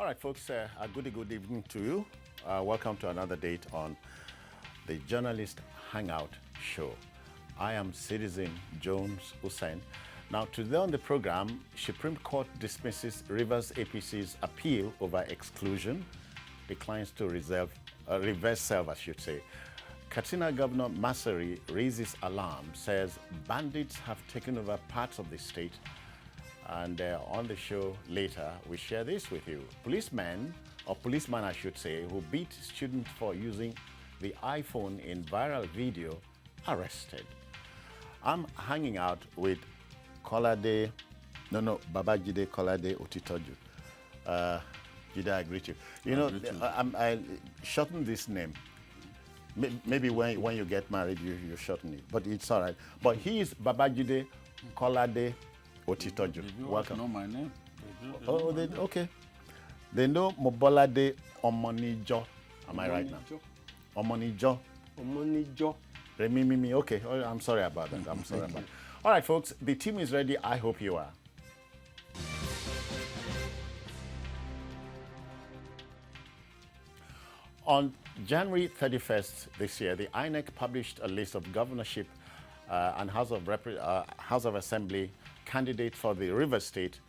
right, folks, a good evening to you. Welcome to another date on the Journalist Hangout Show. I am Citizen Jones Hussein. Now, today on the program, Supreme Court dismisses Rivers APC's appeal over exclusion, declines to reverse serve, I should say. KATSINA Governor MASARI raises alarm, says bandits have taken over parts of the state. And on the show later, we share this with you. Policeman I should say, who beat student for using the iPhone in viral video, arrested. I'm hanging out with Babajide Kolade Otitoju. Jide, I greet you. You know, I shorten this name. Maybe when you get married, you shorten it, but it's all right. But he is Babajide Kolade Otitoju. Welcome. Know my name? Okay. They know Mobolade Omonijo. Am I right now? Omonijo. Omonijo. Remimimi. Okay. Oh, I'm sorry about that. I'm sorry about that. All right, folks. The team is ready. I hope you are. On January 31st this year, the INEC published a list of governorship and House of Assembly candidates for the Rivers State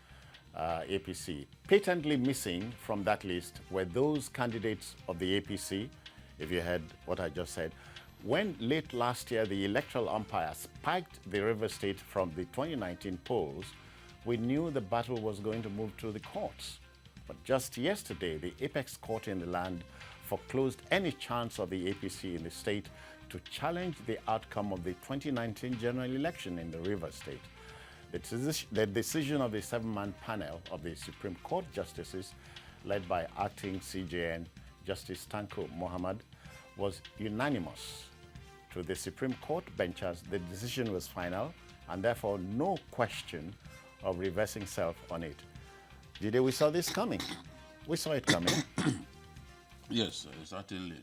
APC. Patently missing from that list were those candidates of the APC, if you heard what I just said. When late last year the electoral umpire spiked the Rivers State from the 2019 polls, we knew the battle was going to move to the courts. But just yesterday, the apex court in the land foreclosed any chance of the APC in the state to challenge the outcome of the 2019 general election in the Rivers State. The decision of the 7-man panel of the Supreme Court justices, led by acting CJN Justice Tanko Mohammed, was unanimous. To the Supreme Court benches, the decision was final, and therefore no question of reversing self on it. Jide, we saw this coming. We saw it coming. Yes, certainly.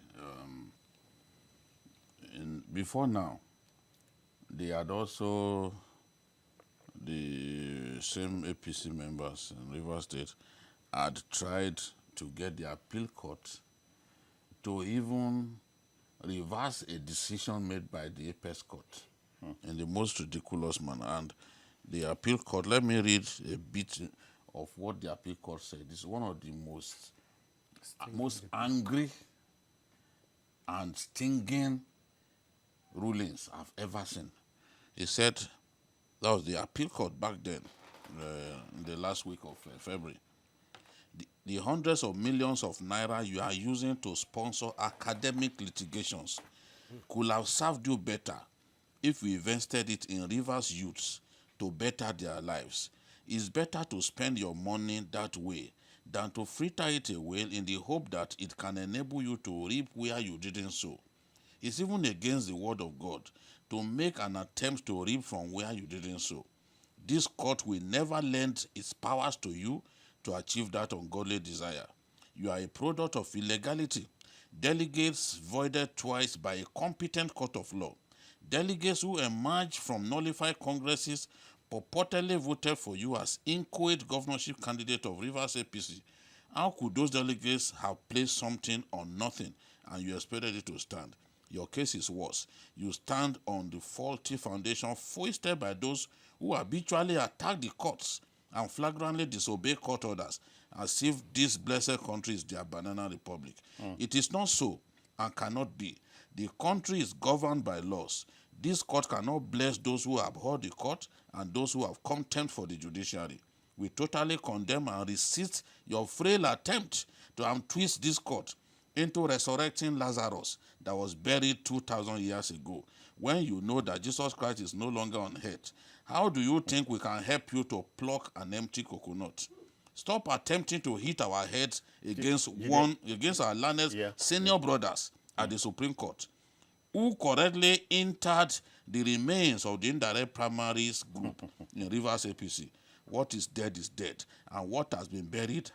Before now, they had also, the same APC members in Rivers State had tried to get the appeal court to even reverse a decision made by the apex court in the most ridiculous manner. And the appeal court, let me read a bit of what the appeal court said. It's one of the most angry and stinging rulings I've ever seen. He said, that was the appeal court back then, in the last week of February. The hundreds of millions of naira you are using to sponsor academic litigations could have served you better if we invested it in Rivers youths to better their lives. It's better to spend your money that way than to fritter it away in the hope that it can enable you to reap where you didn't sow. It's even against the word of God to make an attempt to reap from where you didn't sow. This court will never lend its powers to you to achieve that ungodly desire. You are a product of illegality. Delegates voided twice by a competent court of law. Delegates who emerged from nullified congresses purportedly voted for you as inchoate governorship candidate of Rivers APC. How could those delegates have placed something on nothing and you expected it to stand? Your case is worse. You stand on the faulty foundation foisted by those who habitually attack the courts and flagrantly disobey court orders as if this blessed country is their banana republic. It is not so and cannot be. The country is governed by laws. This court cannot bless those who abhor the court and those who have contempt for the judiciary. We totally condemn and resist your frail attempt to untwist this court into resurrecting Lazarus that was buried 2,000 years ago. When you know that Jesus Christ is no longer on earth, how do you think we can help you to pluck an empty coconut? Stop attempting to hit our heads against our learned senior brothers at the Supreme Court, who correctly entered the remains of the indirect primaries group in Rivers APC. What is dead, and what has been buried.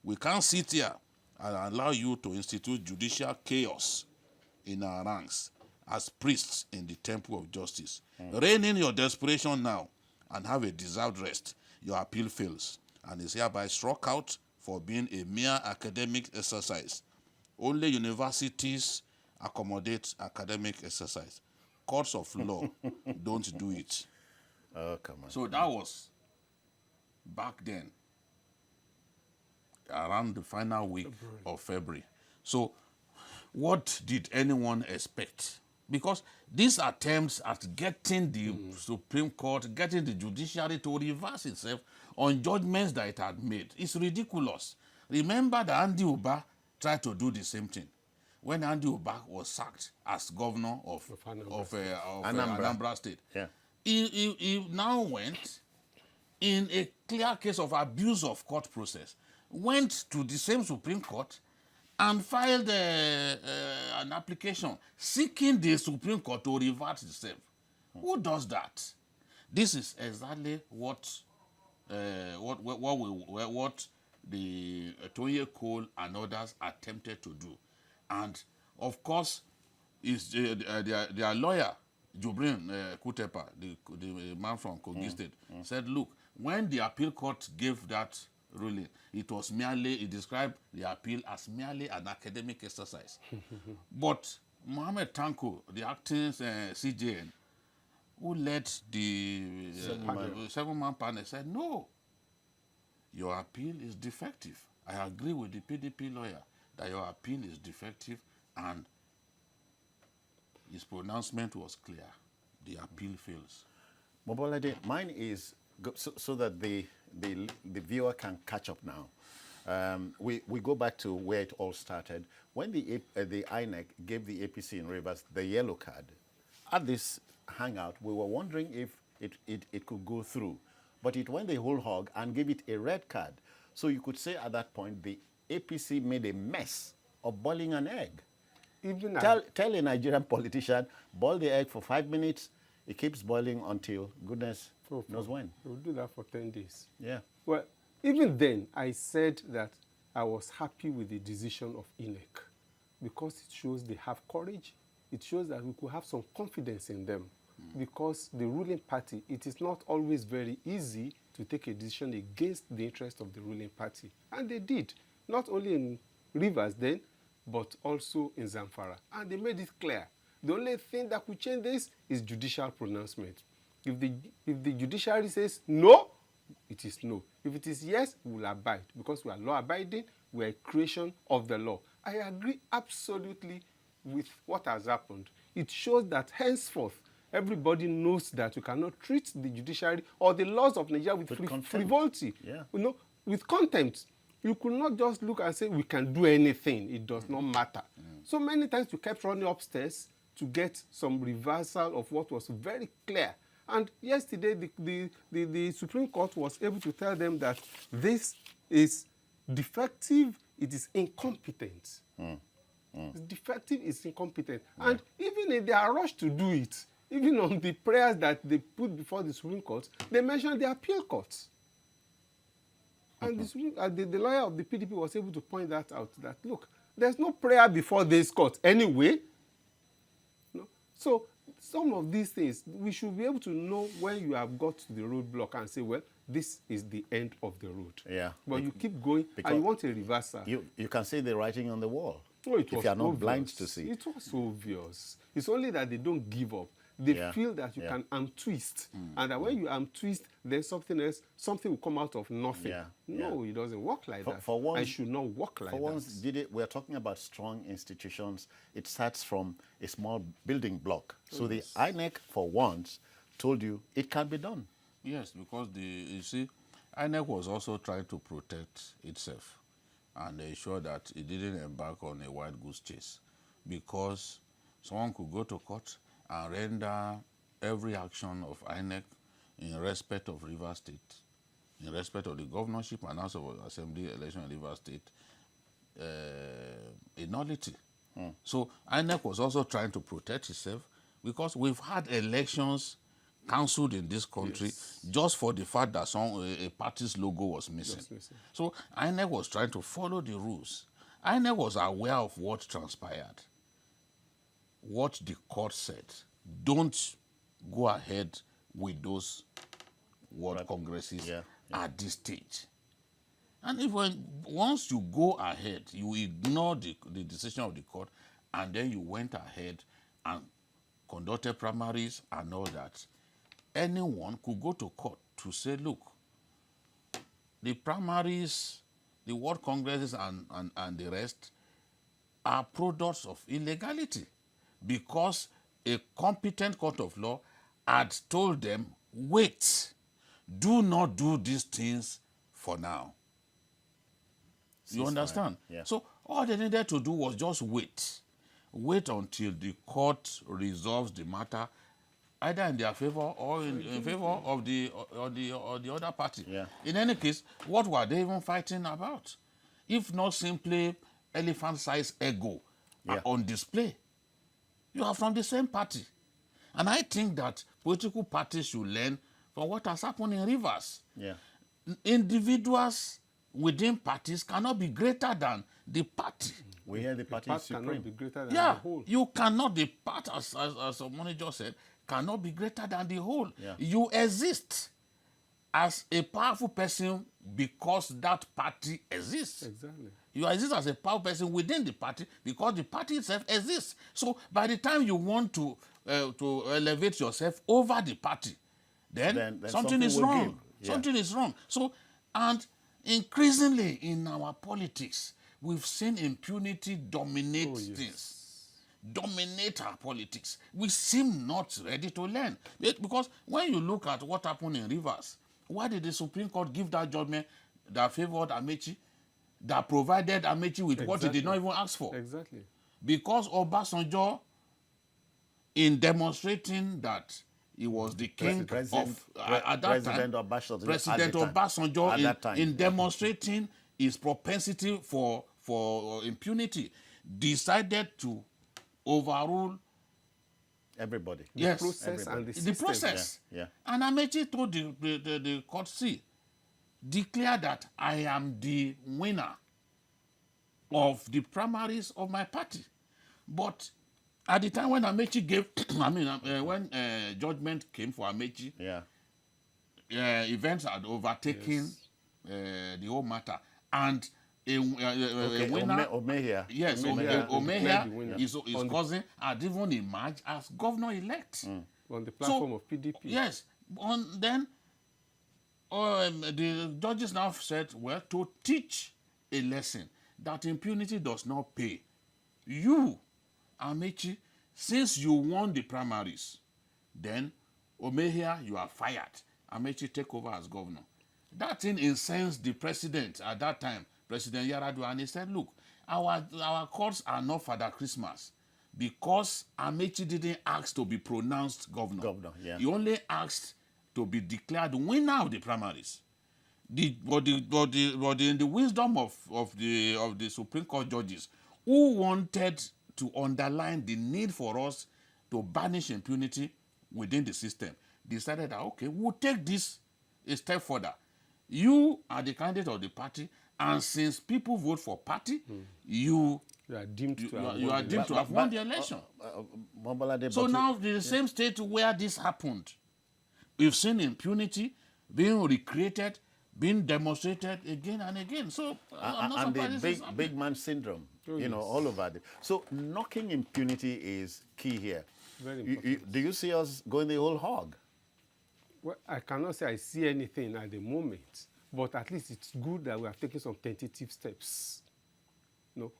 We can't sit here and allow you to institute judicial chaos in our ranks as priests in the temple of justice. Rein in your desperation now and have a deserved rest. Your appeal fails and is hereby struck out for being a mere academic exercise. Only universities accommodate academic exercise. Courts of law don't do it. Oh, come on. So that was back then, around the final week of February. So what did anyone expect? Because these attempts at getting the Supreme Court, getting the judiciary to reverse itself on judgments that it had made is ridiculous. Remember that Andy Uba tried to do the same thing when Andy Uba was sacked as governor of Anambra State. Yeah. He now went in a clear case of abuse of court process, went to the same Supreme Court and filed an application seeking the Supreme Court to revert itself. Who does that? This is exactly what the Toye Cole and others attempted to do. And of course, is their lawyer, Jubrin Kutepa, the man from Kogi State, said, look, when the appeal court gave that ruling, it was merely, he described the appeal as merely an academic exercise. But Mohammed Tanko, the acting CJN, who led the seven-man panel, said, no, your appeal is defective. I agree with the PDP lawyer that your appeal is defective, and his pronouncement was clear. The appeal fails. Mobolade, mine is, so that the viewer can catch up now. We go back to where it all started. When the INEC gave the APC in Rivers the yellow card, at this hangout, we were wondering if it could go through. But it went the whole hog and gave it a red card. So you could say at that point, the APC made a mess of boiling an egg. Even Tell a Nigerian politician, boil the egg for 5 minutes, it keeps boiling until goodness knows when. We'll do that for 10 days. Yeah. Well, even then, I said that I was happy with the decision of INEC because it shows they have courage. It shows that we could have some confidence in them. Because the ruling party, it is not always very easy to take a decision against the interest of the ruling party. And they did, not only in Rivers then, but also in Zamfara. And they made it clear. The only thing that could change this is judicial pronouncement. If the judiciary says no, it is no. If it is yes, we will abide. Because we are law-abiding, we are a creation of the law. I agree absolutely with what has happened. It shows that henceforth, everybody knows that you cannot treat the judiciary or the laws of Nigeria with frivolity, with contempt. You could not just look and say, we can do anything. It does not matter. So many times we kept running upstairs to get some reversal of what was very clear. And yesterday, the Supreme Court was able to tell them that this is defective, it is incompetent. It's defective, it's incompetent. Yeah. And even if they are rushed to do it, even on the prayers that they put before the Supreme Court, they mentioned the appeal courts. And the lawyer of the PDP was able to point that out, that, look, there's no prayer before this court anyway. No? So some of these things, we should be able to know when you have got to the roadblock and say, well, this is the end of the road. Yeah. But you keep going and you want a reversal. You can see the writing on the wall. No, it was if you are not obvious. blind to see. It was obvious. It's only that they don't give up. They feel that you can untwist. And that when you untwist, there's something else, something will come out of nothing. No, it doesn't work like that. For once, I should not work like that. For once, we're talking about strong institutions. It starts from a small building block. So the INEC, for once, told you it can be done. Yes, because you see, INEC was also trying to protect itself and ensure that it didn't embark on a wild goose chase, because someone could go to court and render every action of INEC in respect of Rivers State, in respect of the governorship and House of Assembly election in Rivers State, a nullity. So INEC was also trying to protect itself, because we've had elections cancelled in this country just for the fact that a party's logo was missing. So INEC was trying to follow the rules. INEC was aware of what transpired, what the court said. Don't go ahead with those ward congresses at this stage. And once you go ahead, you ignore the decision of the court, and then you went ahead and conducted primaries and all that, anyone could go to court to say, look, the primaries, the World Congresses and the rest are products of illegality, because a competent court of law had told them, wait, do not do these things for now. You understand? Yeah. So all they needed to do was just wait. Wait until the court resolves the matter, either in their favor or in favor of the other party. Yeah. In any case, what were they even fighting about? If not simply elephant-sized ego on display. You are from the same party. And I think that political parties should learn from what has happened in Rivers. Yeah. Individuals within parties cannot be greater than the party. We hear the party is supreme. Cannot be greater than the Yeah, whole. you cannot, the part, as someone just said, cannot be greater than the whole. Yeah. You exist as a powerful person because that party exists. Exactly. You exist as a powerful person within the party because the party itself exists. So by the time you want to elevate yourself over the party, then something is will wrong. give. Yeah. Something is wrong. So, and increasingly in our politics, we've seen impunity dominate things, dominate our politics. We seem not ready to learn. Because when you look at what happened in Rivers, why did the Supreme Court give that judgment that favored Amechi, that provided Amechi with what he did not even ask for? Exactly. Because Obasanjo, in demonstrating that he was the king President Obasanjo, in demonstrating his propensity for impunity, decided to overrule everybody. The process and the system. The process. Yeah. And Amechi told the court, see, declare that I am the winner of the primaries of my party. But at the time when Amechi gave, when judgment came for Amechi, events had overtaken the whole matter. And a winner, Omehia. yes, Omehia, his cousin, had even emerged as governor-elect. On the platform of PDP. Yes. Then the judges now said, well, to teach a lesson that impunity does not pay. You, Amechi, since you won the primaries, then Omehia, you are fired. Amechi, take over as governor. That thing incensed the president at that time, President Yar'Adua, and he said, look, our courts are not Father Christmas because Amechi didn't ask to be pronounced governor. He only asked to be declared winner of the primaries. But in the wisdom of the Supreme Court judges, who wanted to underline the need for us to banish impunity within the system, decided that, okay, we'll take this a step further. You are the candidate of the party, and since people vote for party, you are deemed to have won the election. So now the same state where this happened, we've seen impunity being recreated, being demonstrated again and again. So and the big man syndrome, all over. So knocking impunity is key here. Very important. Do you see us going the whole hog? Well, I cannot say I see anything at the moment, but at least it's good that we have taken some tentative steps.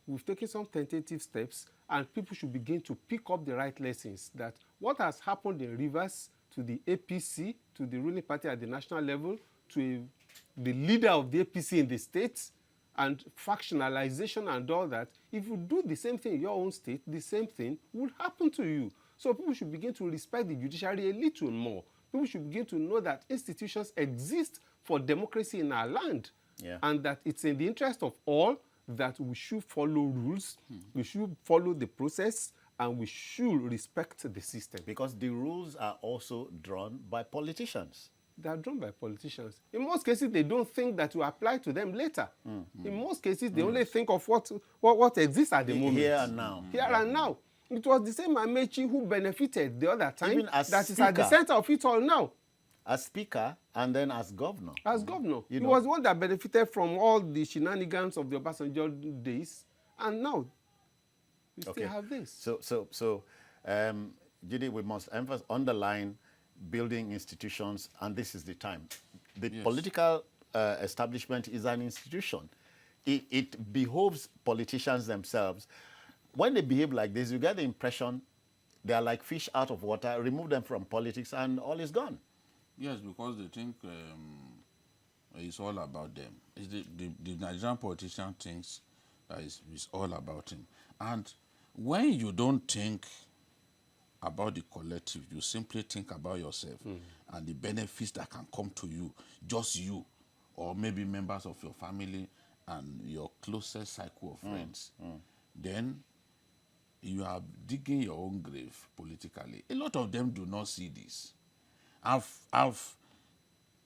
We've taken some tentative steps, and people should begin to pick up the right lessons that what has happened in Rivers to the APC, to the ruling party at the national level, to the leader of the APC in the states, and factionalization and all that, if you do the same thing in your own state, the same thing will happen to you. So people should begin to respect the judiciary a little more. People should begin to know that institutions exist for democracy in our land, and that it's in the interest of all that we should follow rules, we should follow the process, and we should respect the system. Because the rules are also drawn by politicians. They are drawn by politicians. In most cases, they don't think that will apply to them later. In most cases, they only think of what exists at the moment. Here and now. Here and now. It was the same Amechi who benefited the other time Even as that is at the center of it all now. as Speaker and then as Governor. As governor. You He know. was the one that benefited from all the shenanigans of the Obasanjo days, and now we still have this. So, Judy, we must underline building institutions, and this is the time. The political establishment is an institution. It behoves politicians themselves. When they behave like this, you get the impression they are like fish out of water. Remove them from politics, and all is gone. Yes, because they think it's all about them. It's the Nigerian politician thinks that it's all about him. And when you don't think about the collective, you simply think about yourself and the benefits that can come to you, just you, or maybe members of your family and your closest cycle of friends, then you are digging your own grave politically. A lot of them do not see this.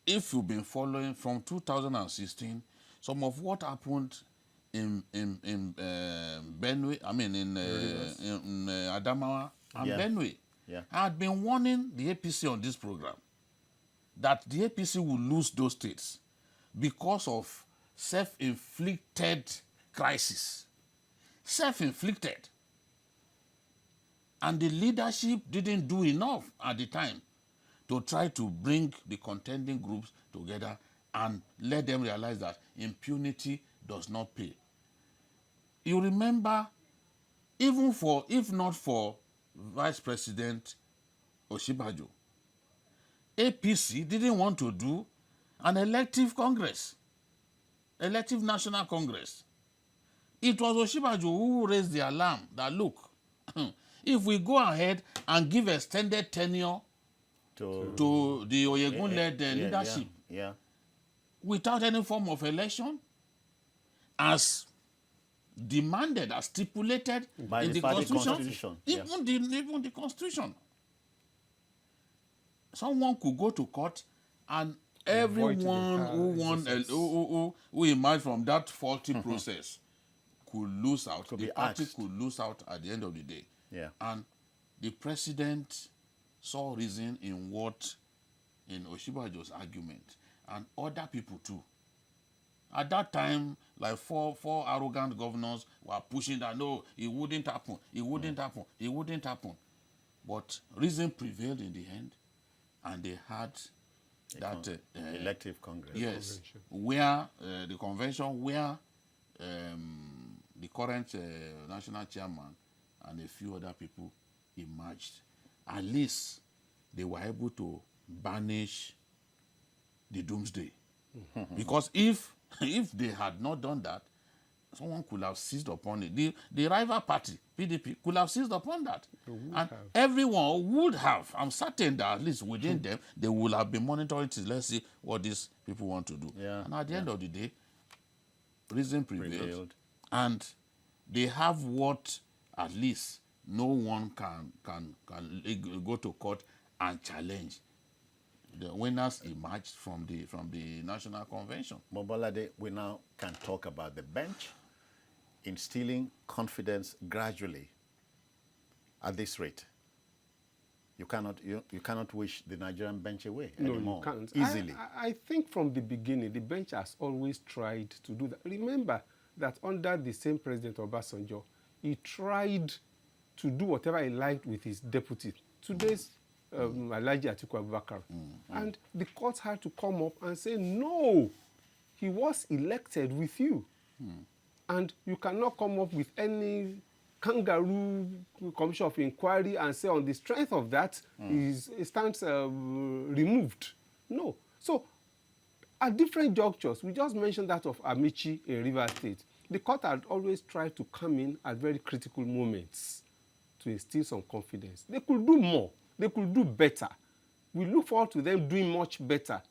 If you've been following from 2016, some of what happened in Benue, I mean in Adamawa and Benue, I had been warning the APC on this program that the APC will lose those states because of self-inflicted crisis. Self-inflicted. And the leadership didn't do enough at the time to try to bring the contending groups together and let them realize that impunity does not pay. You remember, even for, if not for Vice President Oshibajo, APC didn't want to do an elective Congress, elective National Congress. It was Oshibajo who raised the alarm that, look, if we go ahead and give extended tenure to the Oyegun-led leadership without any form of election, as demanded, as stipulated by in the Constitution. Even the Constitution, someone could go to court and everyone who emerged from that faulty process could lose out. The party could lose out at the end of the day. And the president saw reason in Oshibajo's argument, and other people too. At that time, like four arrogant governors were pushing that, no, it wouldn't happen, it wouldn't happen, it wouldn't happen. But reason prevailed in the end, and they had that elective Congress. Yes, where the convention where the current national chairman and a few other people emerged. At least they were able to banish the doomsday. Because if they had not done that, someone could have seized upon it. The rival party, PDP, could have seized upon that. And everyone would have. I'm certain that at least within them, they would have been monitoring it. Let's see what these people want to do. And at the end of the day, reason prevailed. And they have what at least no one can go to court and challenge. The winners emerged from the National Convention. Mobolade, we now can talk about the bench instilling confidence gradually at this rate. You cannot wish the Nigerian bench away anymore. No, you can't. Easily. I think from the beginning, the bench has always tried to do that. Remember that under the same President Obasanjo, he tried to do whatever he liked with his deputy. Today's Alhaji Atiku Abubakar. And the court had to come up and say, no, he was elected with you. And you cannot come up with any kangaroo commission of inquiry and say on the strength of that, he stands removed. No. So at different junctures, we just mentioned that of Amici in Rivers State. The court had always tried to come in at very critical moments to instill some confidence. They could do more. They could do better. We look forward to them doing much better.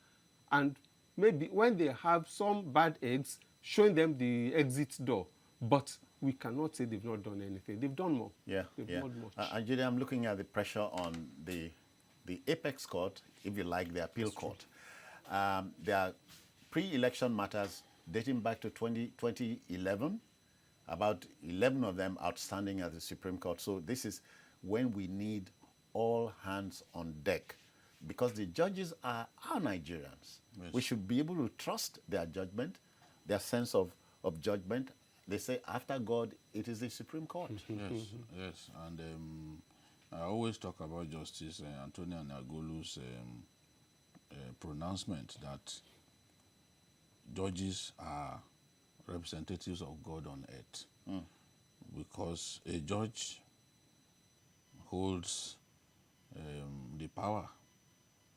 And maybe when they have some bad eggs, showing them the exit door. But we cannot say they've not done anything. They've done more. They've done much. Judy, I'm looking at the pressure on the apex court, if you like, the appeal court. There are pre-election matters dating back to 2011, about 11 of them outstanding at the Supreme Court. So this is when we need all hands on deck because the judges are Nigerians. Yes. We should be able to trust their judgment, their sense of judgment. They say after God, it is the Supreme Court. Yes, yes. And I always talk about Justice Antonio Nagolu's pronouncement that judges are representatives of God on earth. Because a judge holds the power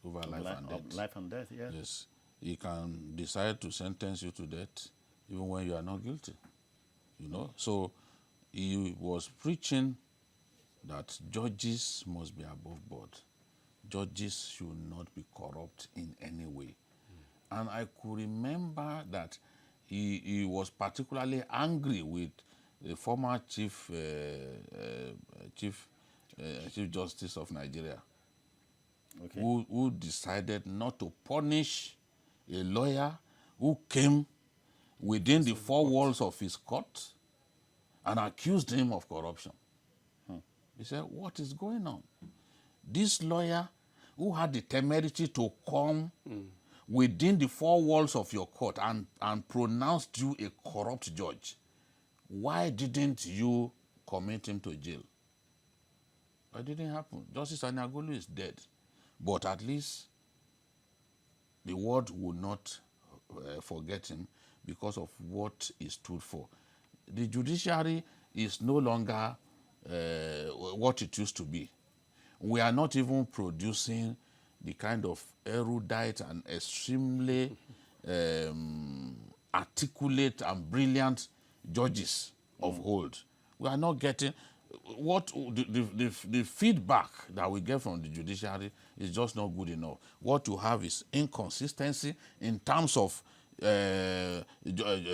over life and death. Life and death, yes. Yes. He can decide to sentence you to death even when you are not guilty. You know? So he was preaching that judges must be above board. Judges should not be corrupt in any way. And I could remember that he was particularly angry with the former Chief Justice of Nigeria, Okay. who decided not to punish a lawyer who came within the four walls of his court and accused him of corruption. He said, what is going on? This lawyer who had the temerity to come within the four walls of your court and pronounced you a corrupt judge, why didn't you commit him to jail? It didn't happen. Justice Anagolu is dead. But at least the world will not forget him because of what he stood for. The judiciary is no longer what it used to be. We are not even producing the kind of erudite and extremely articulate and brilliant judges of old. We are not getting what the feedback that we get from the judiciary is just not good enough. What you have is inconsistency in terms of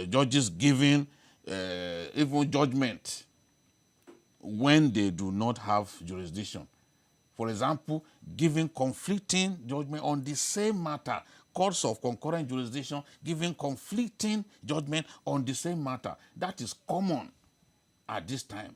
judges giving even judgment when they do not have jurisdiction. For example, giving conflicting judgment on the same matter. Courts of concurrent jurisdiction giving conflicting judgment on the same matter. That is common at this time.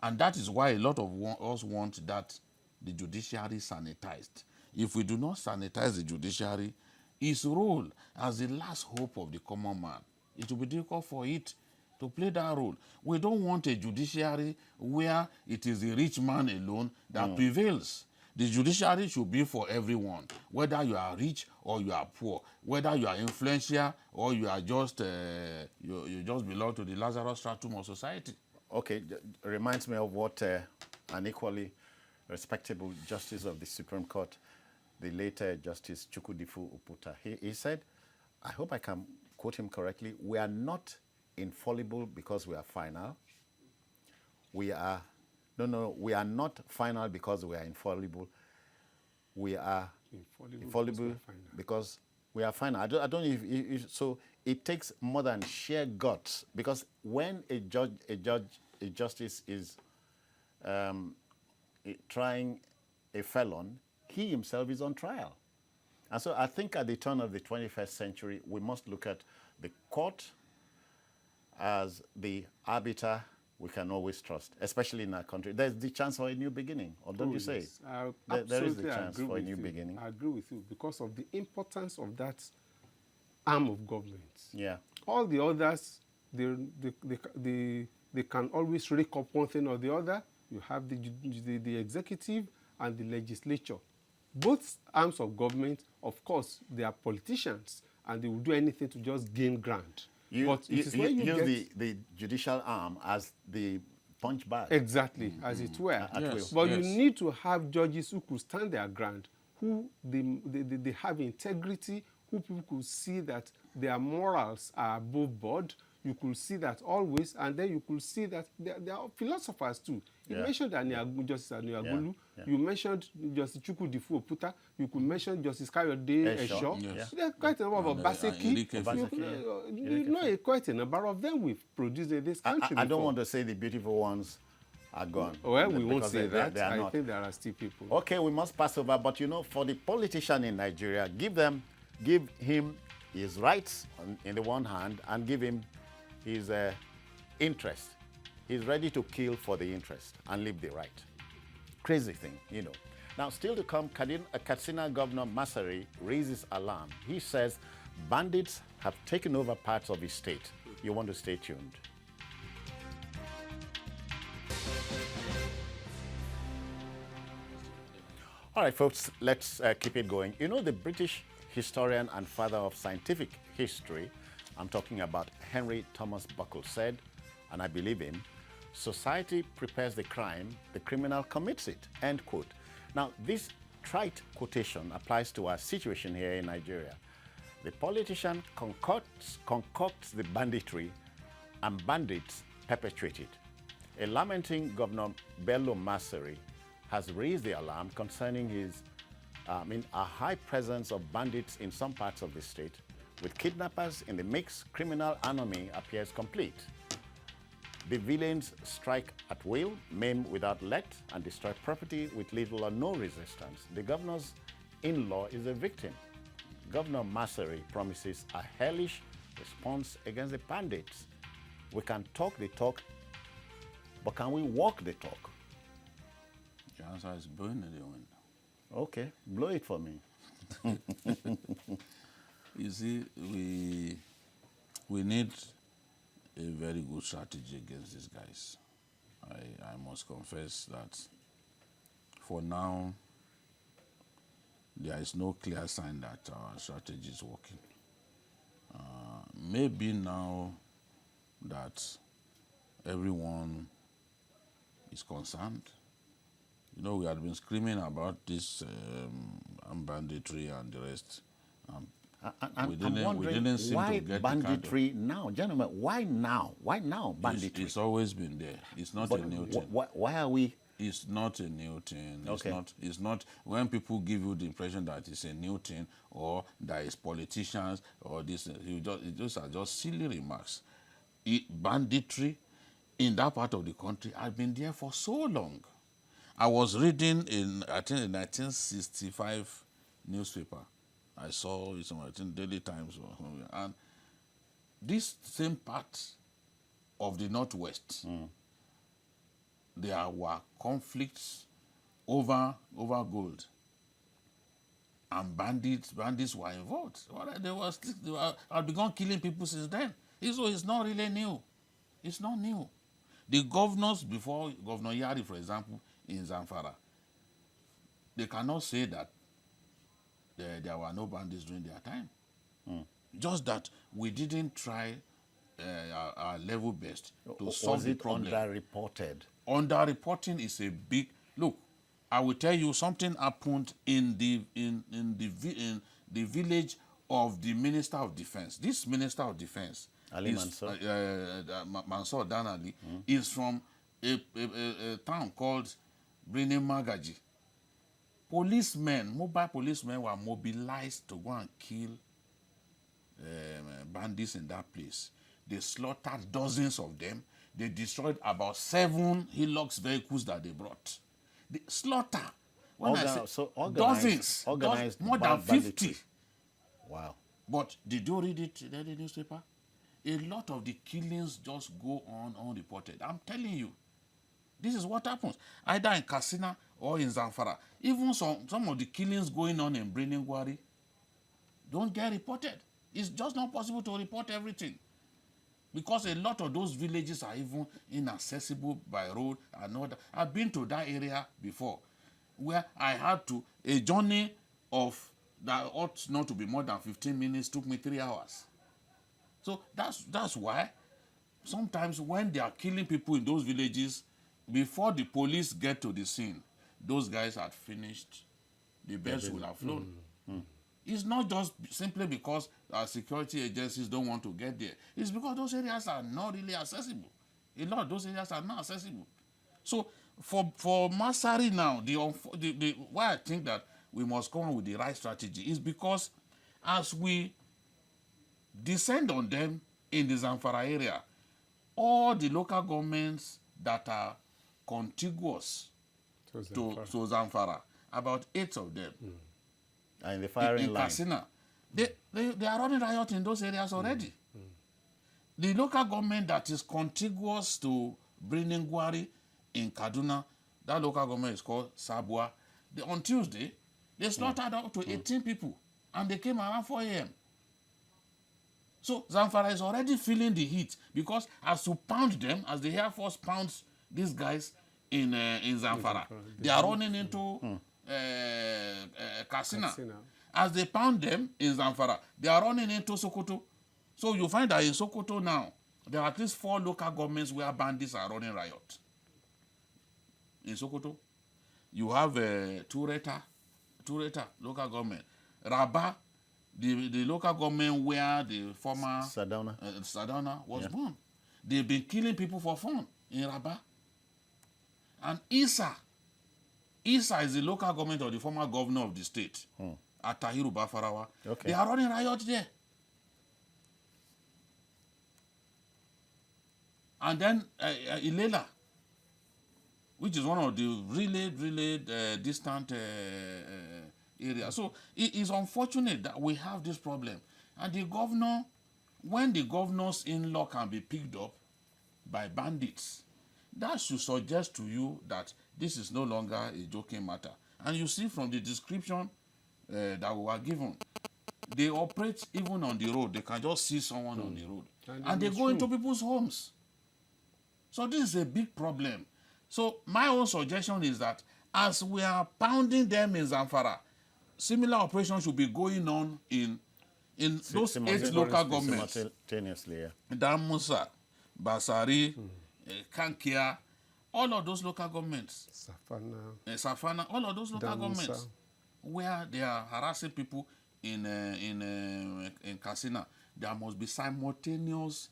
And that is why a lot of us want that the judiciary sanitized. If we do not sanitize the judiciary, its role as the last hope of the common man, it will be difficult for it to play that role. We don't want a judiciary where it is the rich man alone that prevails. The judiciary should be for everyone, whether you are rich or you are poor, whether you are influential or you are just you just belong to the Lazarus stratum of society. Okay, reminds me of what an equally respectable justice of the Supreme Court, the later Justice Chukwudifu Uputa, he said, I hope I can quote him correctly, we are not infallible because we are final. We are not final because we are infallible. We are infallible because we are final. I don't know if so it takes more than sheer guts, because when a justice is trying a felon, he himself is on trial. And so I think at the turn of the 21st century, we must look at the court as the arbiter we can always trust, especially in our country. There's the chance for a new beginning, or don't you say? There is the chance for a new beginning. I agree with you because of the importance of that arm of government. Yeah. All the others, they can always rake up one thing or the other. You have the executive and the legislature. Both arms of government, of course, they are politicians and they will do anything to just gain ground. But use the judicial arm as the punch bag. Exactly, as it were. Yes, but yes. you need to have judges who could stand their ground, who they have integrity, who people could see that their morals are above board. You could see that always, and then you could see that they are philosophers too. You mentioned Justice Anagolu. You mentioned Justice Chukwudifu Uputa. You could mention Justice Kayode Esho. Yes. There are quite a number of Obaseki. You know, quite a number of them we've produced in this country. I don't want to say the beautiful ones are gone. Well, we won't say they that. are I not. think there are still people. Okay, we must pass over. But you know, for the politician in Nigeria, give him his rights in the one hand and give him his interest. He's ready to kill for the interest and leave the right. Crazy thing, you know. Now, still to come, Katsina Governor MASARI raises alarm. He says bandits have taken over parts of his state. You want to stay tuned. All right, folks, let's keep it going. You know, the British historian and father of scientific history, I'm talking about Henry Thomas Buckle, said, and I believe him, society prepares the crime, the criminal commits it, end quote. Now, this trite quotation applies to our situation here in Nigeria. The politician concocts the banditry, and bandits perpetrate it. A lamenting Governor Bello Masari has raised the alarm concerning his, a high presence of bandits in some parts of the state. With kidnappers in the mix, criminal enemy appears complete. The villains strike at will, maim without let, and destroy property with little or no resistance. The governor's in-law is a victim. Governor Masari promises a hellish response against the bandits. We can talk the talk, but can we walk the talk? The answer is blowing in the wind. Okay, blow it for me. You see, we need a very good strategy against these guys. I must confess that for now, there is no clear sign that our strategy is working. Maybe now that everyone is concerned, you know, we had been screaming about this banditry and the rest. I'm wondering why banditry now? Gentlemen, why now? Why now banditry? It's always been there. It's not a new thing. Why are we? It's not a new thing. Okay. It's not when people give you the impression that it's a new thing or that it's politicians or this, those are just silly remarks. Banditry in that part of the country has been there for so long. I was reading in, I think, the 1965 newspaper. I saw it on, I think, Daily Times or something. And this same part of the Northwest, there were conflicts over gold. And bandits were involved. They had begun killing people since then. So it's not really new. It's not new. The governors before, Governor Yari, for example, in Zamfara, they cannot say that there were no bandits during their time. Just that we didn't try our level best to solve the problem. Was it underreported? Underreporting is a big look. I will tell you something happened in the village of the Minister of Defense. This Minister of Defense, Mansour Danali, is from a town called Birnin Magaji. Mobile policemen were mobilized to go and kill bandits in that place. They slaughtered dozens of them. They destroyed about 7 Hilux vehicles that they brought. The slaughter. Dozens. Organized more than 50. banditry. Wow. But did you read it in the newspaper? A lot of the killings just go on unreported. I'm telling you. This is what happens. Either in Katsina or in Zamfara. Even some of the killings going on in Birnin Gwari don't get reported. It's just not possible to report everything. Because a lot of those villages are even inaccessible by road and all that. I've been to that area before, where I had to, a journey of that ought not to be more than 15 minutes took me 3 hours. So that's why sometimes when they are killing people in those villages, before the police get to the scene, those guys had finished. The birds will have flown. It's not just simply because our security agencies don't want to get there. It's because those areas are not really accessible. A lot of those areas are not accessible. So for Masari now, why I think that we must come up with the right strategy is because as we descend on them in the Zamfara area, all the local governments that are contiguous to Zamfara, about 8 of them, in the firing line. Katsina, they are running riot in those areas already. The local government that is contiguous to Birnin Gwari in Kaduna, that local government is called Sabwa. On Tuesday, they slaughtered up to 18 people, and they came around 4 a.m. So Zamfara is already feeling the heat, because as you pound them, as the Air Force pounds these guys in Zamfara, they are running into Katsina. As they pound them in Zamfara, they are running into Sokoto. So you find that in Sokoto now, there are at least 4 local governments where bandits are running riot. In Sokoto, you have Tureta local government. Rabat, the local government where the former Sardauna was born. They've been killing people for fun in Rabat. And Isa is the local government of the former governor of the state, Atahiru Bafarawa. They are running riot there. And then Ilela, which is one of the really distant areas. So it is unfortunate that we have this problem. And the governor, when the governor's in-law can be picked up by bandits, that should suggest to you that this is no longer a joking matter. And you see from the description that we were given, they operate even on the road. They can just see someone on the road. And they go into people's homes. So this is a big problem. So my own suggestion is that as we are pounding them in Zamfara, similar operations should be going on in those 8 local governments. Simultaneously, yeah. Damusa, Basari, Kankia, all of those local governments. Safana, all of those local governments where they are harassing people in KATSINA. There must be simultaneous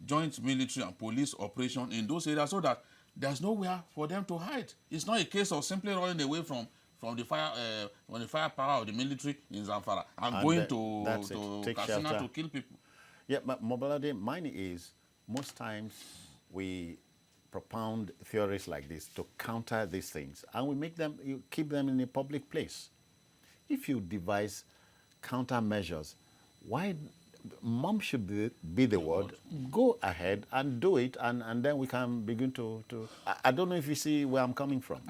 joint military and police operation in those areas, so that there's nowhere for them to hide. It's not a case of simply running away from the firepower of the military in Zamfara and going to KATSINA to kill people. Yeah, but Mobalade, mine is, most times we propound theories like this to counter these things, and we you keep them in a public place. If you devise countermeasures, why mom should be the word? Go ahead and do it, and then we can begin to I don't know if you see where I'm coming from.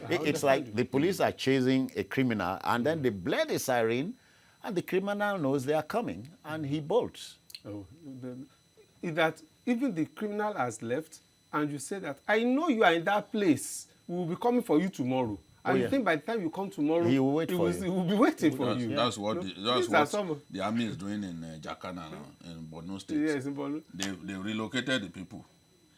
It's like the police are chasing a criminal, and then they blare the siren, and the criminal knows they are coming, and he bolts. That even the criminal has left, and you say that, I know you are in that place, we will be coming for you tomorrow. And you think by the time you come tomorrow, he will be waiting for you. That's what the army is doing in Jakana now, in Borno State. Yes, in Borno. They relocated the people.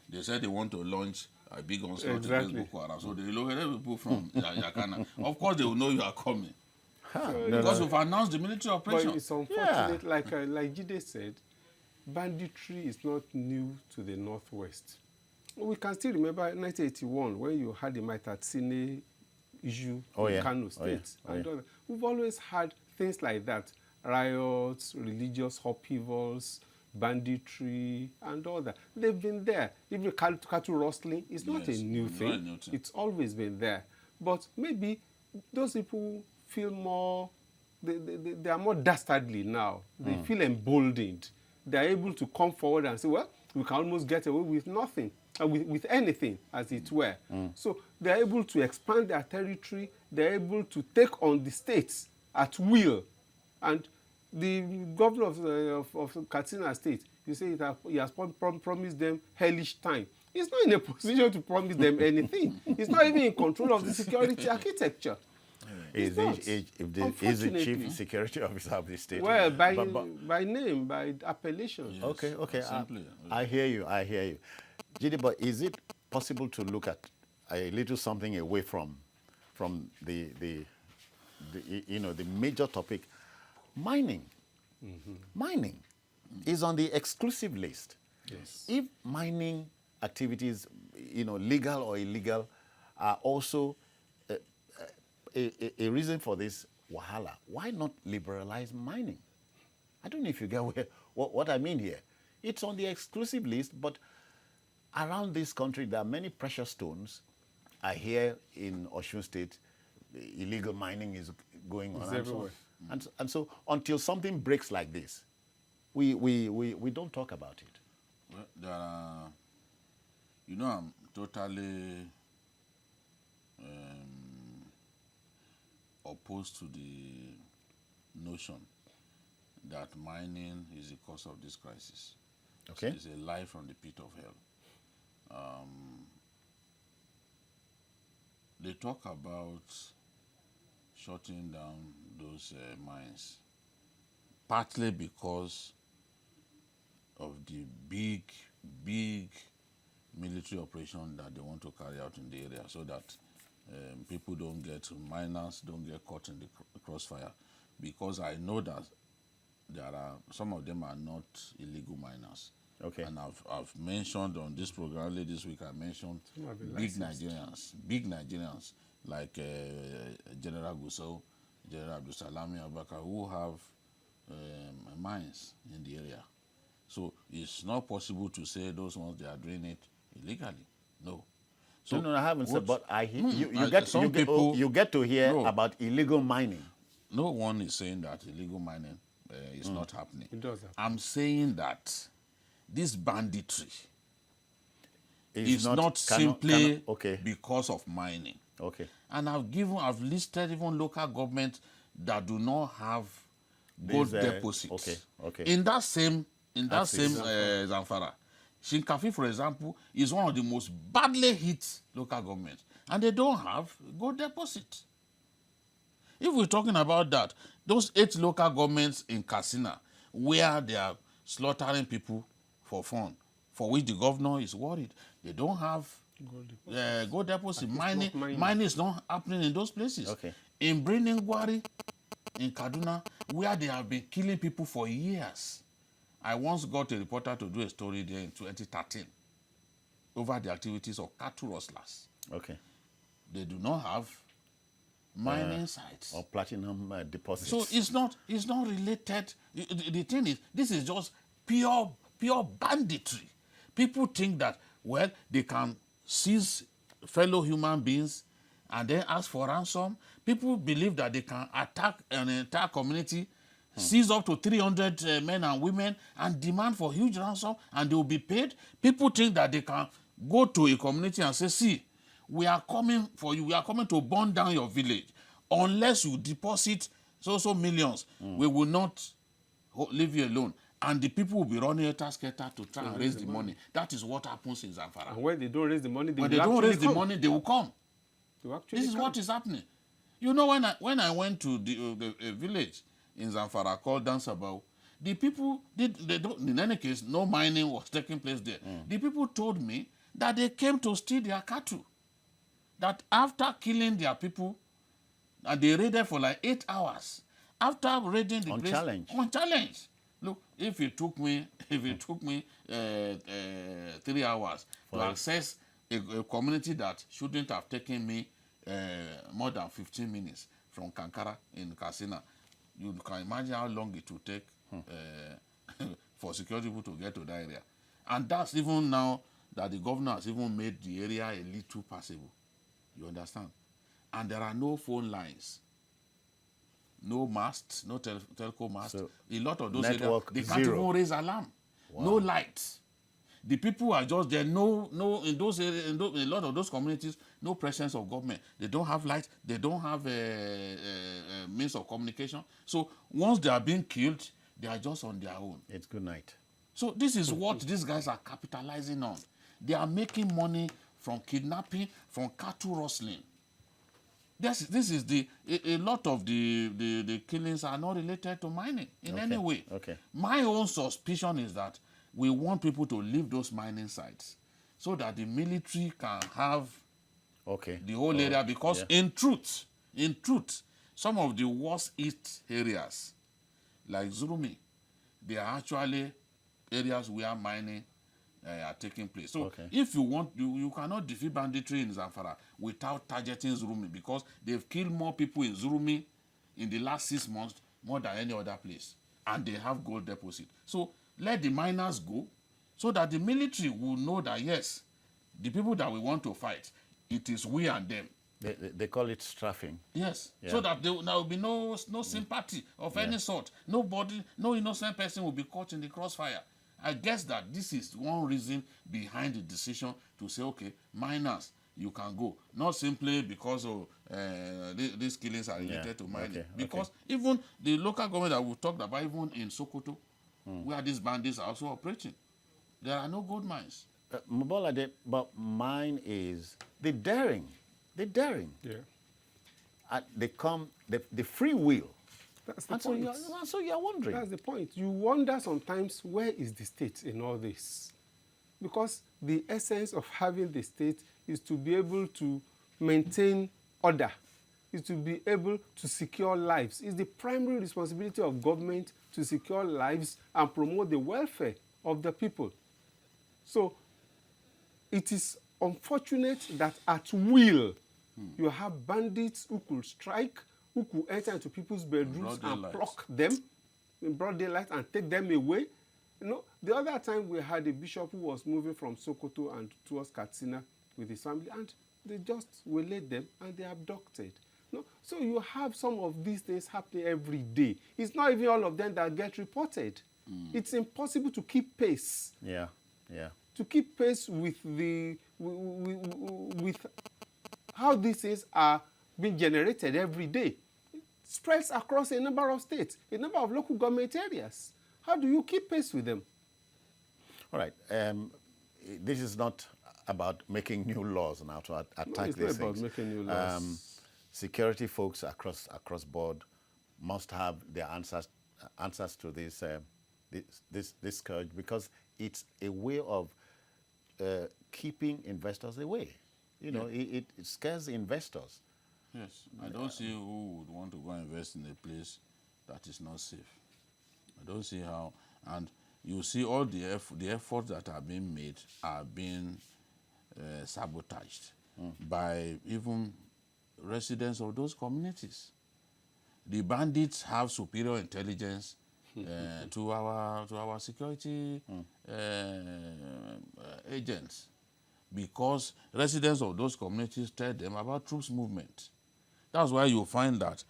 They said they want to launch a big onslaught against Boko Haram. So they relocated people from Jakana. Of course, they will know you are coming. Because we've announced the military operation. But it's unfortunate, like Jide said, banditry is not new to the Northwest. We can still remember 1981 when you had the KATSINA issue in Kano State. We've always had things like that: riots, religious upheavals, banditry, and all that. They've been there. Even cattle rustling is not a new thing. It's always been there. But maybe those people feel more, they are more dastardly now. They feel emboldened. They are able to come forward and say, well, we can almost get away with nothing. With anything, as it were. So they're able to expand their territory, they're able to take on the states at will. And the governor of KATSINA State, you say he has promised them hellish time. He's not in a position to promise them anything. He's not even in control of the security architecture. Is the chief security officer of the state? Well, by name, by appellation. Yes. Okay. I hear you. Jide, but is it possible to look at a little something away from the major topic? Mining. Mining is on the exclusive list. Yes. If mining activities, legal or illegal, are also a reason for this wahala, why not liberalize mining? I don't know if you get what I mean here. It's on the exclusive list, but around this country, there are many precious stones. I hear in Osun State, illegal mining is going on. Everywhere. And so until something breaks like this, we don't talk about it. Well, there are, I'm totally opposed to the notion that mining is the cause of this crisis. Okay. It's a lie from the pit of hell. They talk about shutting down those mines, partly because of the big military operation that they want to carry out in the area, so that people don't get, miners don't get caught in the crossfire. Because I know that there are, some of them are not illegal miners. Okay. And I've mentioned on this program earlier this week, I mentioned big Nigerians like General Gusau, General Abdulsalami Abubakar, who have mines in the area. So it's not possible to say those ones they are doing it illegally. No. So no, I haven't said, but people, you get to hear about illegal mining. No one is saying that illegal mining is not happening. It does happen. I'm saying that this banditry is not simply because of mining. Okay. And I've listed even local governments that do not have gold deposits. Okay. In that same Zamfara, Shinkafi, for example, is one of the most badly hit local governments, and they don't have gold deposit. If we're talking about that, those 8 local governments in KATSINA, where they are slaughtering people for fun, for which the governor is worried, they don't have gold deposit. Mining is not happening in those places. Okay. In Gwari, in Kaduna, where they have been killing people for years. I once got a reporter to do a story there in 2013 over the activities of cattle rustlers. Okay. They do not have mining sites or platinum deposits. So it's not related. The thing is, this is just pure banditry. People think that, well, they can seize fellow human beings and then ask for ransom. People believe that they can attack an entire community, seize up to 300 men and women and demand for huge ransom, and they will be paid. People think that they can go to a community and say, see, we are coming for you. We are coming to burn down your village. Unless you deposit so millions, we will not leave you alone. And the people will be running scatter to try and raise the money. That is what happens in Zamfara. And when they don't raise the money, when they don't raise the money, they will come. This is come. what is happening. You know, when I went to the village in Zamfara called Dansabao, the people, they don't, in any case, no mining was taking place there. The people told me that they came to steal their cattle. That after killing their people, and they raided for like 8 hours. After raiding the place on challenge. Look, if it took me 3 hours to access a community that shouldn't have taken me more than 15 minutes from Kankara in KATSINA, you can imagine how long it would take for security people to get to that area. And that's even now that the governor has even made the area a little passable. You understand? And there are no phone lines, no masts, no telco masts. So a lot of those areas, they can't even raise alarm. Wow. No lights. The people are just there. No, in those areas, in a lot of those communities, no presence of government. They don't have lights. They don't have means of communication. So once they are being killed, they are just on their own. It's good night. So this is what these guys are capitalizing on. They are making money from kidnapping, from cattle rustling. This is a lot of the killings are not related to mining in any way. Okay. My own suspicion is that we want people to leave those mining sites so that the military can have the whole area, because in truth, some of the worst hit areas, like Zurumi, they are actually areas where mining are taking place. So if you want, you cannot defeat banditry in Zamfara without targeting Zurumi, because they've killed more people in Zurumi in the last 6 months more than any other place, and they have gold deposit. So let the miners go, so that the military will know that yes, the people that we want to fight, it is we and them. They call it strafing. Yes, so that there will be no sympathy of any sort. Nobody, no innocent person will be caught in the crossfire. I guess that this is one reason behind the decision to say, okay, miners, you can go. Not simply because of these killings are related to mining. Okay, Because even the local government that we talked about, even in Sokoto, where these bandits are also operating, there are no gold mines. Mubola, but mine is the daring. The daring. Yeah. They come, the free will. That's the And point. so you're wondering. That's the point. You wonder sometimes, where is the state in all this? Because the essence of having the state is to be able to maintain order, is to be able to secure lives. It's the primary responsibility of government to secure lives and promote the welfare of the people. So it is unfortunate that at will you have bandits who could strike, who could enter into people's bedrooms and pluck them in broad daylight and take them away. You know, the other time we had a bishop who was moving from Sokoto and towards Katsina with his family, and they just waylaid them and they abducted. No, so you have some of these things happening every day. It's not even all of them that get reported. It's impossible to keep pace. Yeah. To keep pace with the with how these things are being generated every day. It spreads across a number of states, a number of local government areas. How do you keep pace with them? All right. This is not about making new laws now to attack it's these not about things. making new laws. Security folks across board must have their answers to this scourge, because it's a way of keeping investors away. You know, it scares investors. Yes, I don't see who would want to go invest in a place that is not safe. I don't see how. And you see all the efforts that are being made are being sabotaged by even residents of those communities. The bandits have superior intelligence to our security agents, because residents of those communities tell them about troops movement. That's why you find that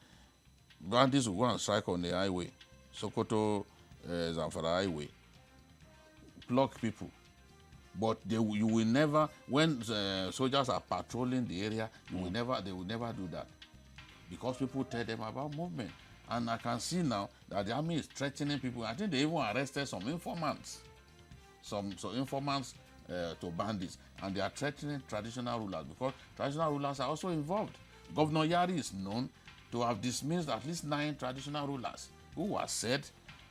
bandits will go and strike on the highway, Sokoto Zamfara highway, block people. But you will never, when soldiers are patrolling the area, they will never do that, because people tell them about movement. And I can see now that the army is threatening people. I think they even arrested some informants, some informants to bandits, and they are threatening traditional rulers, because traditional rulers are also involved. Governor Yari is known to have dismissed at least 9 traditional rulers who were said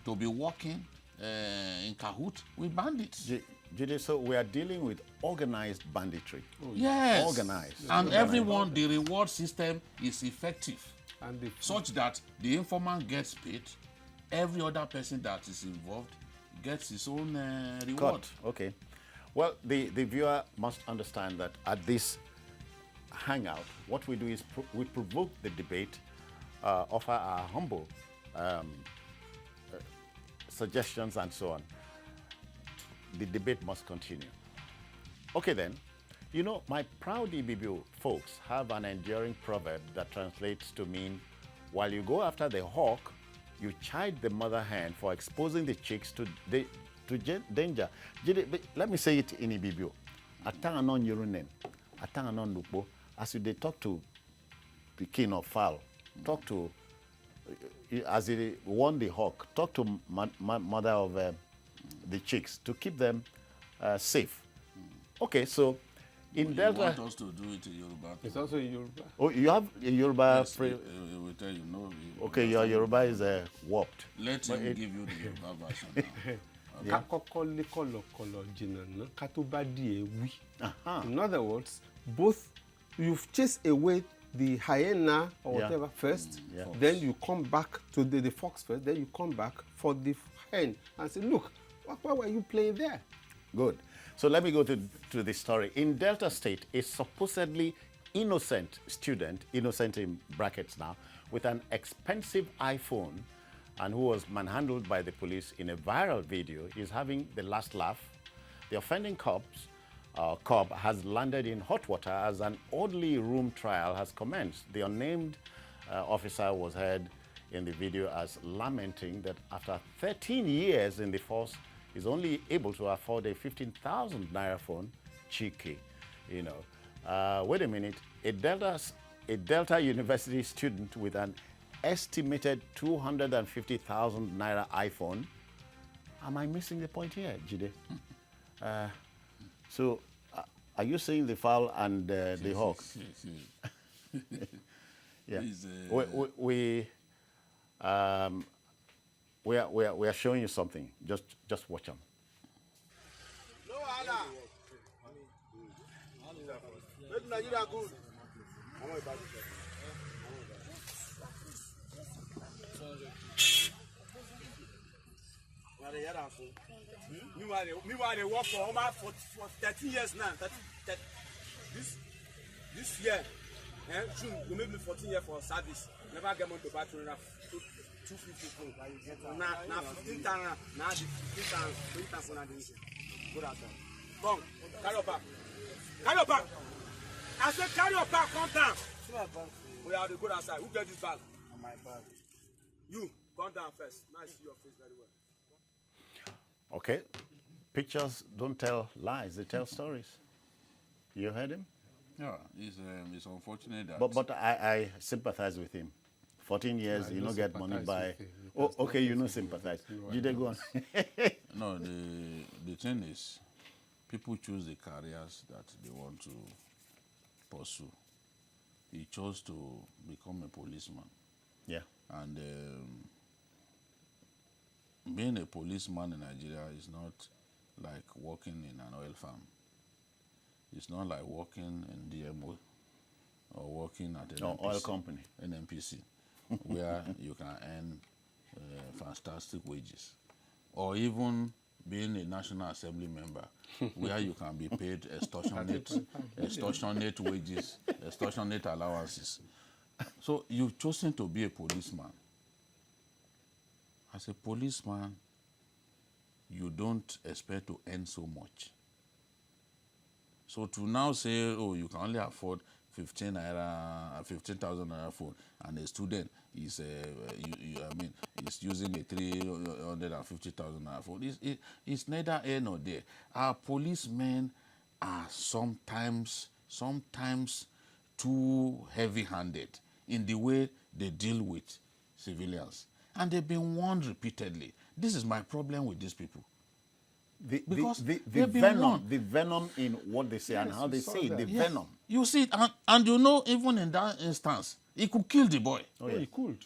to be working in cahoot with bandits. Jide, so we are dealing with organized banditry. Yes. Organized. And everyone, the reward system is effective, And such that the informant gets paid, every other person that is involved gets his own reward. Cut. Okay. Well, the viewer must understand that at this hangout, what we do is we provoke the debate, offer our humble suggestions and so on. The debate must continue. Okay then, you know, my proud EBBO folks have an enduring proverb that translates to mean, while you go after the hawk, you chide the mother hen for exposing the chicks to danger. Let me say it in EBBO. Atanganon yurunen, atanganon lukbo. As they talk to the king of fowl, talk to, as he warn the hawk, talk to mother of the chicks to keep them safe. Okay, so in Delta, You want us to do it in Yoruba? it's also in Yoruba. oh, you have a Yoruba. Yes, we will tell you. No. Okay, your Yoruba is warped. Let him give you the Yoruba version now. Ká kọ́kọ́ lé kọ̀lọ̀kọ̀lọ̀ jìnnà ná ká tó bá díẹ̀ wí. In other words, both you've chased away the hyena or whatever first, then you come back to the fox first, then you come back for the hen and say, look, why were you playing there? Good. So let me go to the story. In Delta State, a supposedly innocent student, innocent in brackets now, with an expensive iPhone and who was manhandled by the police in a viral video is having the last laugh. The offending cop has landed in hot water as an orderly room trial has commenced. The unnamed officer was heard in the video as lamenting that after 13 years in the force, he's only able to afford a 15,000 naira phone, cheeky, you know. Wait a minute. A Delta University student with an estimated 250,000 naira iPhone. Am I missing the point here, Jide? So, are you saying the fowl and the hawk? Yeah. We are showing you something. Just watch them. No, Allah. Meanwhile, they work for almost for 13 years now. This year, June, will make me 14 years for service. Never get money to buy 250. Now 15,000. Now 15,000. 20,000. Good afternoon. Come, carry your bag. Carry your bag. I said carry your bag. Come down. We are to go outside. Who get this bag? My bag. You come down first. Now I see your face very well. Okay. Pictures don't tell lies, they tell stories. You heard him? Yeah, it's unfortunate that... But I sympathize with him. 14 years, you don't get money by... Oh, okay, you know sympathize. Did they go on? No, the thing is, people choose the careers that they want to pursue. He chose to become a policeman. Yeah. And being a policeman in Nigeria is not like working in an oil farm. It's not like working in DMO or working at an oil company, an MPC, where you can earn fantastic wages, or even being a National Assembly member, where you can be paid extortionate wages, extortionate allowances. So you've chosen to be a policeman. As a policeman, you don't expect to earn so much. So to now say, oh, you can only afford 15,000 naira phone, and a student is, is using a 350,000 naira phone. It's neither here nor there. Our policemen are sometimes too heavy-handed in the way they deal with civilians. And they've been warned repeatedly. This is my problem with these people. The venom in what they say, yes, and how they say it, the venom. You see it, and you know, even in that instance, he could kill the boy. Oh, yeah. He could.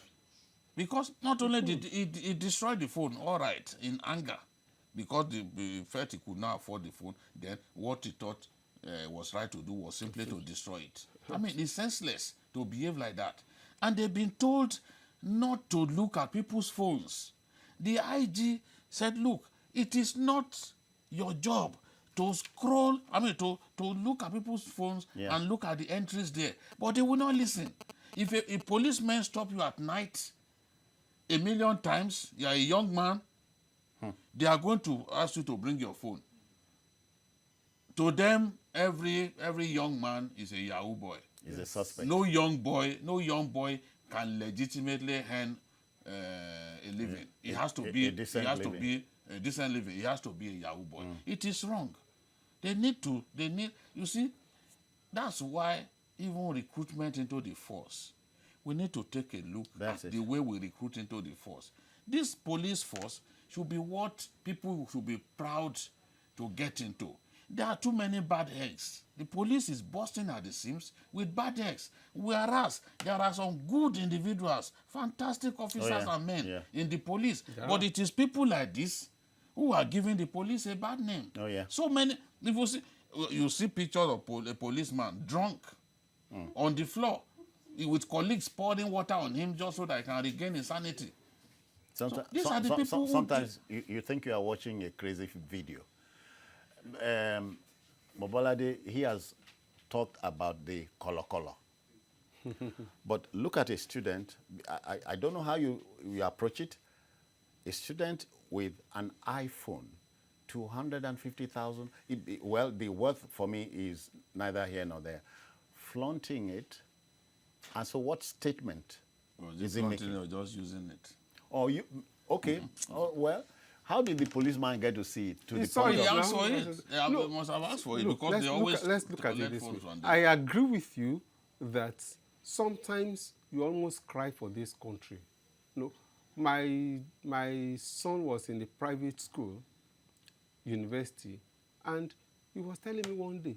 Because not only did he destroy the phone, all right, in anger, because he felt he could not afford the phone, then what he thought was right to do was simply to destroy it. I mean, it's senseless to behave like that. And they've been told not to look at people's phones. The IG said, look, it is not your job to scroll, to look at people's phones, yeah, and look at the entries there. But they will not listen. If a policeman stop you at night 1,000,000 times, you are a young man, they are going to ask you to bring your phone. To them, every young man is a Yahoo boy. Is a suspect. No young boy can legitimately earn a living. It has to be a decent living. He has to be a Yahoo boy. It is wrong. You see, that's why even recruitment into the force, we need to take a look at the way we recruit into the force. This police force should be what people should be proud to get into. There are too many bad eggs. The police is busting at the seams with bad eggs. Whereas there are some good individuals, fantastic officers and men in the police. Yeah. But it is people like this who are giving the police a bad name. Oh, yeah. So many, if you see pictures of a policeman drunk on the floor with colleagues pouring water on him just so that he can regain his sanity. Sometimes you think you are watching a crazy video. Mobolade, he has talked about the color. But look at a student. I don't know how you approach it. A student with an iPhone, 250,000. Well, the worth for me is neither here nor there. Flaunting it. And so what statement is he making? Or just using it? Oh, okay. Oh, well, How did the policeman get to see it? To He the saw point it They of- now. asked for it. They must have asked for it because they always let's look at it collect this way. phones on I them. agree with you that sometimes you almost cry for this country. No, my son was in a private school, university, and he was telling me one day,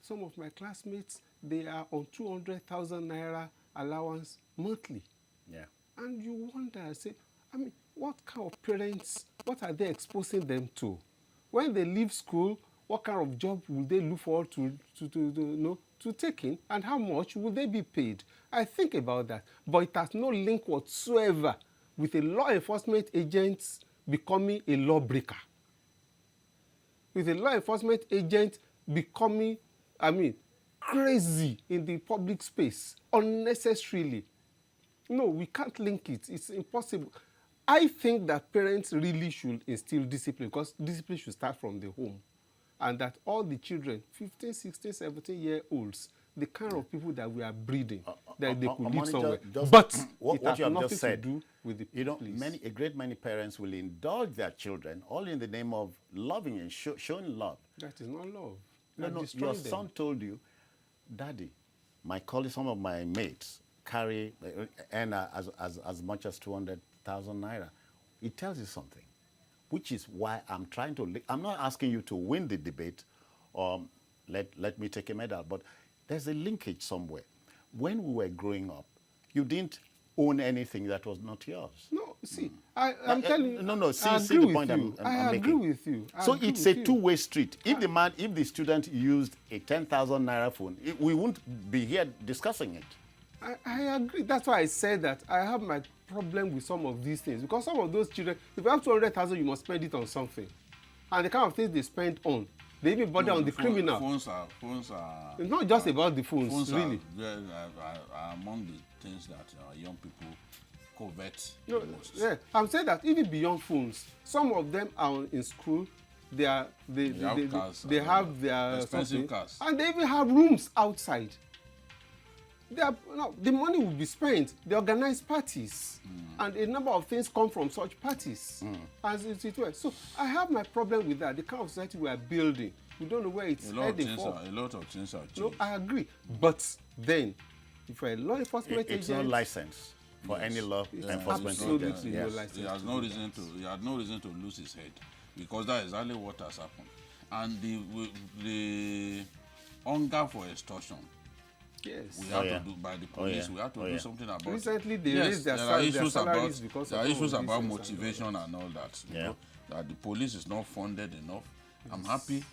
some of my classmates, they are on 200,000 naira allowance monthly. Yeah. And you wonder, what kind of parents, what are they exposing them to? When they leave school, what kind of job will they look forward to taking, and how much will they be paid? I think about that, but it has no link whatsoever with a law enforcement agent becoming a lawbreaker. With a law enforcement agent becoming, crazy in the public space unnecessarily. No, we can't link it. It's impossible. I think that parents really should instill discipline, because discipline should start from the home. And that all the children, 15, 16, 17-year-olds, the kind of people that we are breeding, that they could lead somewhere. But what it has you have nothing just said, to do with the police. a great many parents will indulge their children all in the name of loving and showing love. That is not love. No, your son told you, Daddy, some of my mates earn as much as 200,000 naira. It tells you something, which is why I'm trying to. I'm not asking you to win the debate, or let me take a medal, but there's a linkage somewhere. When we were growing up, you didn't own anything that was not yours. No, see, I'm telling you. No, see I the agree point with you. I'm I making. agree with you. So it's a two-way street. If the student used a 10,000 naira phone, we wouldn't be here discussing it. I agree. That's why I said that I have my problem with some of these things, because some of those children, if you have 200,000, you must spend it on something, and the kind of things they spend on, they even bother on the criminal. Phones are. It's not just about the phones really. Are among the things that young people covet No, most. yeah, I'm saying that even beyond phones, some of them are in school. They have cars, they have their expensive cars, and they even have rooms outside. The money will be spent. They organize parties, and a number of things come from such parties. As it were. So I have my problem with that. The kind of society we are building, we don't know where it's heading for. A lot of things are changed. No, I agree. But then, if you're a law enforcement agent, it's no license for any law enforcement agent. No license. He has no reason to. He had no reason to lose his head, because that is exactly what has happened. And the hunger for extortion. Yes. We have to do by the police. We have to do something about it. Recently, they raised their salaries because there are of issues all about these motivation and all that. You know, that the police is not funded enough. Yes. I'm happy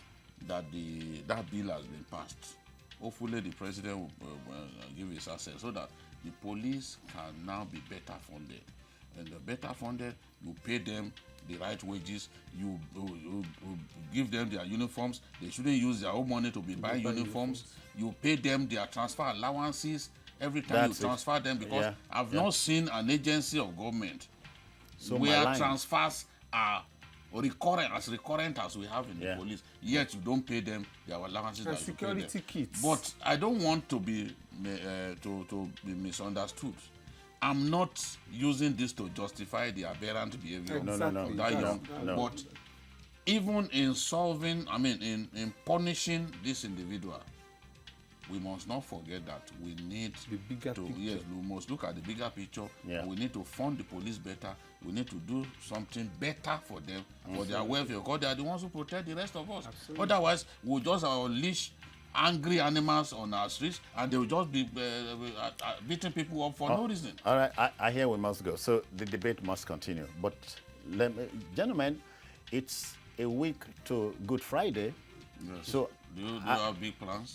that that bill has been passed. Hopefully, the president will give his assent so that the police can now be better funded. And the better funded, you pay them the right wages, you give them their uniforms. They shouldn't use their own money to be buying uniforms. You pay them their transfer allowances every time you transfer them, because I've not seen an agency of government where transfers are recurrent as we have in the police, yet you don't pay them their allowances. And security kits. But I don't want to be misunderstood. I'm not using this to justify the aberrant behavior of that young. But even in in punishing this individual, we must not forget that we need the bigger picture. Yes, we must look at the bigger picture. Yeah. We need to fund the police better. We need to do something better for them, for their welfare, because they are the ones who protect the rest of us. Absolutely. Otherwise, we'll just unleash angry animals on our streets, and they will just be beating people up for no reason. All right, I hear we must go. So the debate must continue. But, gentlemen, it's a week to Good Friday. Yes. So do you have big plans?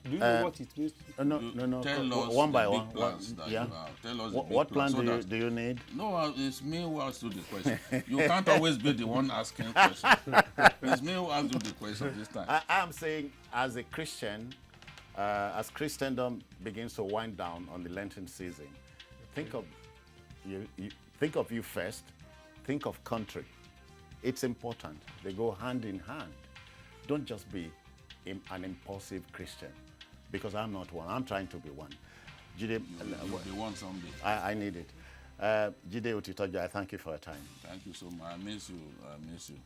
Do you know what it means? No. Tell us one by the one. big plans that you have. Tell us what plan do you need? No, it's me who asks you the question. You can't always be the one asking questions. It's me who asks you the question this time. I am saying, as a Christian, as Christendom begins to wind down on the Lenten season, think of you first. Think of country. It's important. They go hand in hand. Don't just be an impulsive Christian, because I'm not one. I'm trying to be one. You'll be one someday. I need it. Jide Otitojo, I thank you for your time. Thank you so much. I miss you.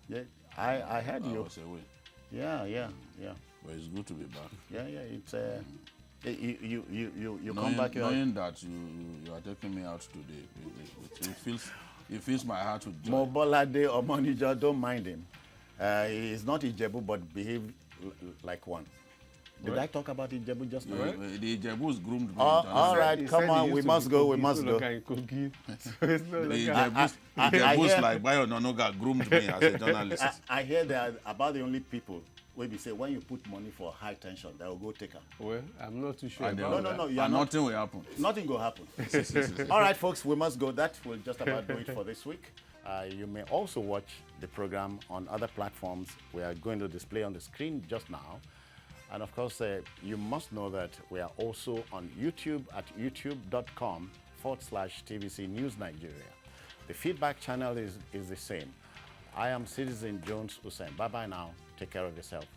Yeah, I heard I you. was away. Yeah. But it's good to be back. Yeah, it's you come back. Knowing that you are taking me out today, it fills my heart with joy. Mobolade or Monijo, don't mind him. He's not Ijebu, but behave like one. Did I talk about Ijebu just now? The Ijebus groomed me. All right, come on, we must go. The Ijebus like Bayo Nonoga groomed me as a journalist. I hear that about the only people where we say when you put money for high tension, they will go take her. Well, I'm not too sure. No. And nothing will happen. Nothing will happen. All right, folks, we must go. That will just about do it for this week. You may also watch the program on other platforms we are going to display on the screen just now. And of course, you must know that we are also on YouTube at youtube.com/TVC News Nigeria. The feedback channel is the same. I am Citizen Jones Hussein. Bye-bye now. Take care of yourself.